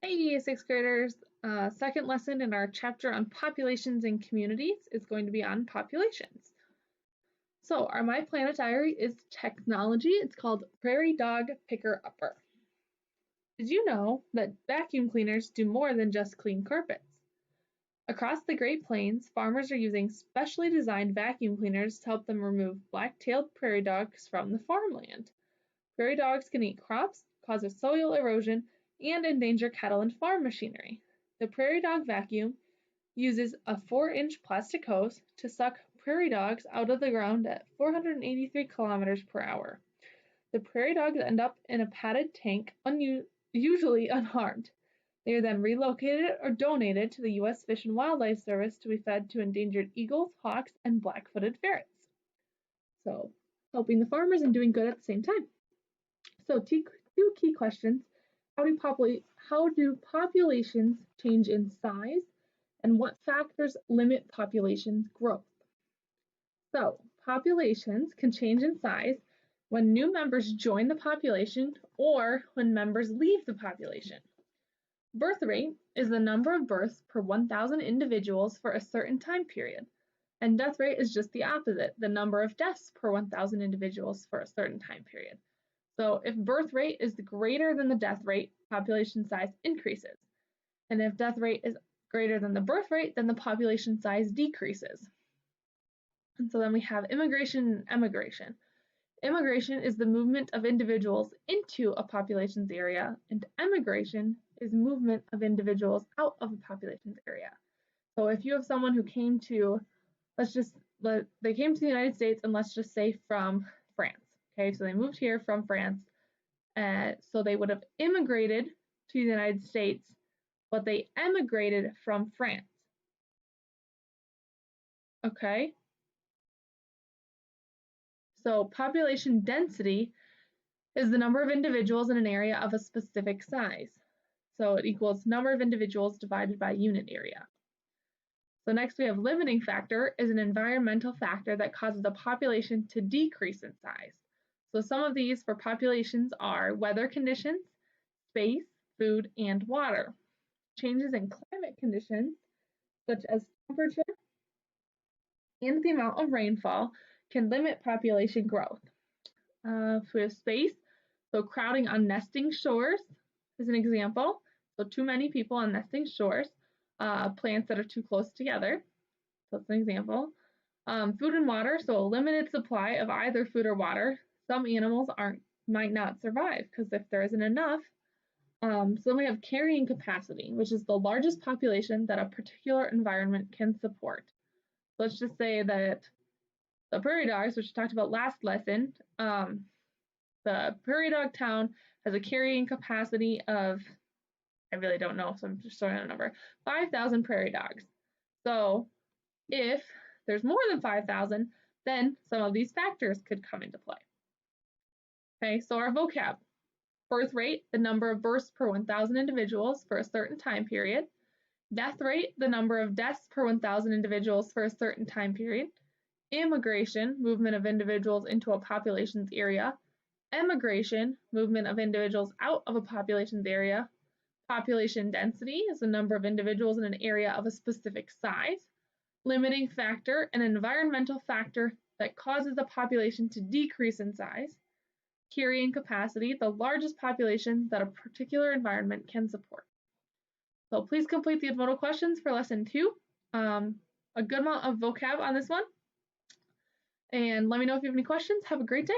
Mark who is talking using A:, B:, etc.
A: Hey, sixth graders. Second lesson in our chapter on populations and communities is going to be on populations. So our My Planet Diary is technology. It's called Prairie Dog Picker Upper. Did you know that vacuum cleaners do more than just clean carpets? Across the Great Plains, farmers are using specially designed vacuum cleaners to help them remove black-tailed prairie dogs from the farmland. Prairie dogs can eat crops, cause soil erosion, and endanger cattle and farm machinery. The prairie dog vacuum uses a 4-inch plastic hose to suck prairie dogs out of the ground at 483 kilometers per hour. The prairie dogs end up in a padded tank, usually unharmed. They are then relocated or donated to the U.S. Fish and Wildlife Service to be fed to endangered eagles, hawks, and black-footed ferrets. So, helping the farmers and doing good at the same time. So, two key questions. How do populations change in size, and what factors limit population growth? So, populations can change in size when new members join the population or when members leave the population. Birth rate is the number of births per 1,000 individuals for a certain time period, and death rate is just the opposite, the number of deaths per 1,000 individuals for a certain time period. So if birth rate is greater than the death rate, population size increases. And if death rate is greater than the birth rate, then the population size decreases. And so then we have immigration and emigration. Immigration is the movement of individuals into a population's area, and emigration is movement of individuals out of a population's area. So if you have someone who came to, they came to the United States, and let's just say from France. Okay, so they moved here from France, so they would have immigrated to the United States, but they emigrated from France. Okay? So population density is the number of individuals in an area of a specific size. So it equals number of individuals divided by unit area. So next we have limiting factor is an environmental factor that causes a population to decrease in size. So some of these for populations are weather conditions, space, food, and water. Changes in climate conditions, such as temperature and the amount of rainfall, can limit population growth. If we have space, so crowding on nesting shores is an example. So too many people on nesting shores, plants that are too close together. So that's an example. Food and water, so a limited supply of either food or water. Some animals might not survive because if there isn't enough. So then we have carrying capacity, which is the largest population that a particular environment can support. So let's just say that the prairie dogs, which we talked about last lesson, the prairie dog town has a carrying capacity of, I really don't know, so I'm just throwing out a number, 5,000 prairie dogs. So if there's more than 5,000, then some of these factors could come into play. Okay, so our vocab. Birth rate, the number of births per 1,000 individuals for a certain time period. Death rate, the number of deaths per 1,000 individuals for a certain time period. Immigration, movement of individuals into a population's area. Emigration, movement of individuals out of a population's area. Population density is the number of individuals in an area of a specific size. Limiting factor, an environmental factor that causes the population to decrease in size. Carrying capacity, the largest population that a particular environment can support. So please complete the Edmodo questions for lesson 2. A good amount of vocab on this one. And let me know if you have any questions. Have a great day.